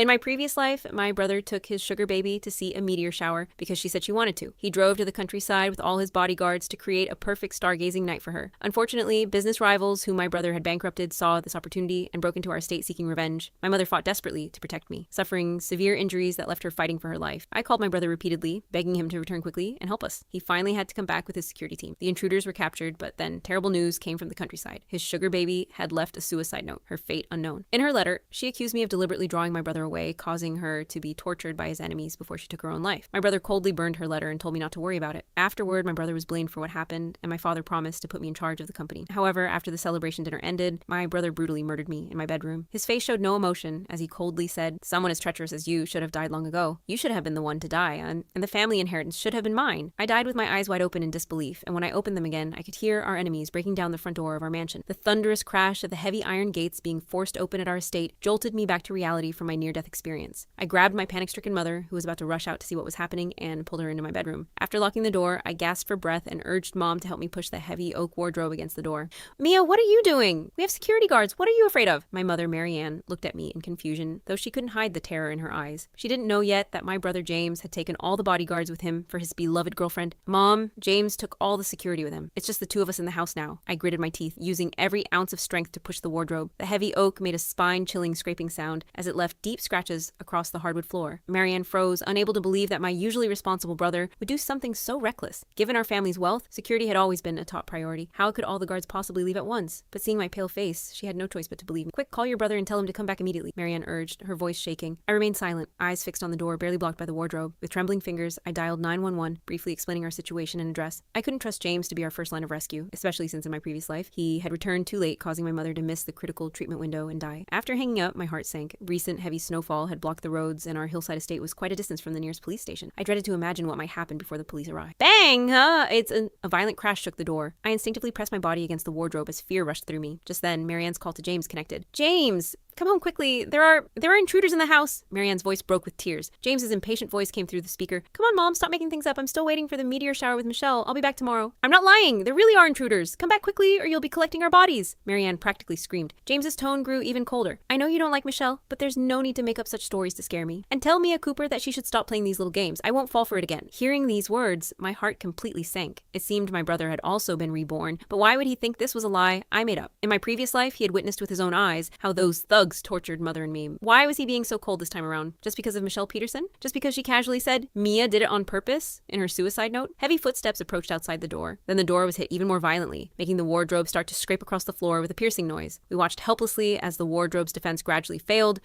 In my previous life, my brother took his sugar baby to see a meteor shower because she said she wanted to. He drove to the countryside with all his bodyguards to create a perfect stargazing night for her. Unfortunately, business rivals whom my brother had bankrupted saw this opportunity and broke into our estate seeking revenge. My mother fought desperately to protect me, suffering severe injuries that left her fighting for her life. I called my brother repeatedly, begging him to return quickly and help us. He finally had to come back with his security team. The intruders were captured, but then terrible news came from the countryside. His sugar baby had left a suicide note, her fate unknown. In her letter, she accused me of deliberately drawing my brother away, causing her to be tortured by his enemies before she took her own life. My brother coldly burned her letter and told me not to worry about it. Afterward, my brother was blamed for what happened, and my father promised to put me in charge of the company. However, after the celebration dinner ended, my brother brutally murdered me in my bedroom. His face showed no emotion as he coldly said, "Someone as treacherous as you should have died long ago. You should have been the one to die, and the family inheritance should have been mine." I died with my eyes wide open in disbelief, and when I opened them again, I could hear our enemies breaking down the front door of our mansion. The thunderous crash of the heavy iron gates being forced open at our estate jolted me back to reality from my near-death experience. I grabbed my panic-stricken mother, who was about to rush out to see what was happening, and pulled her into my bedroom. After locking the door, I gasped for breath and urged Mom to help me push the heavy oak wardrobe against the door. "Mia, what are you doing? We have security guards. What are you afraid of?" My mother, Marianne, looked at me in confusion, though she couldn't hide the terror in her eyes. She didn't know yet that my brother James had taken all the bodyguards with him for his beloved girlfriend. "Mom, James took all the security with him. It's just the two of us in the house now." I gritted my teeth, using every ounce of strength to push the wardrobe. The heavy oak made a spine-chilling scraping sound as it left deep scratches across the hardwood floor. Marianne froze, unable to believe that my usually responsible brother would do something so reckless. Given our family's wealth, security had always been a top priority. How could all the guards possibly leave at once? But seeing my pale face, she had no choice but to believe me. "Quick, call your brother and tell him to come back immediately," Marianne urged, her voice shaking. I remained silent, eyes fixed on the door, barely blocked by the wardrobe. With trembling fingers, I dialed 911, briefly explaining our situation and address. I couldn't trust James to be our first line of rescue, especially since in my previous life, he had returned too late, causing my mother to miss the critical treatment window and die. After hanging up, my heart sank. Recent heavy snowfall had blocked the roads, and our hillside estate was quite a distance from the nearest police station. I dreaded to imagine what might happen before the police arrived. Bang! A violent crash shook the door. I instinctively pressed my body against the wardrobe as fear rushed through me. Just then, Marianne's call to James connected. "James! Come home quickly. There are intruders in the house." Marianne's voice broke with tears. James's impatient voice came through the speaker. "Come on, Mom, stop making things up. I'm still waiting for the meteor shower with Michelle. I'll be back tomorrow." "I'm not lying. There really are intruders. Come back quickly or you'll be collecting our bodies," Marianne practically screamed. James's tone grew even colder. "I know you don't like Michelle, but there's no need to make up such stories to scare me. And tell Mia Cooper that she should stop playing these little games. I won't fall for it again." Hearing these words, my heart completely sank. It seemed my brother had also been reborn, but why would he think this was a lie I made up? In my previous life, he had witnessed with his own eyes how those thugs tortured Mother and me. Why was he being so cold this time around? Just because of Michelle Peterson? Just because she casually said Mia did it on purpose in her suicide note? Heavy footsteps approached outside the door. Then the door was hit even more violently, making the wardrobe start to scrape across the floor with a piercing noise. We watched helplessly as the wardrobe's defense gradually failed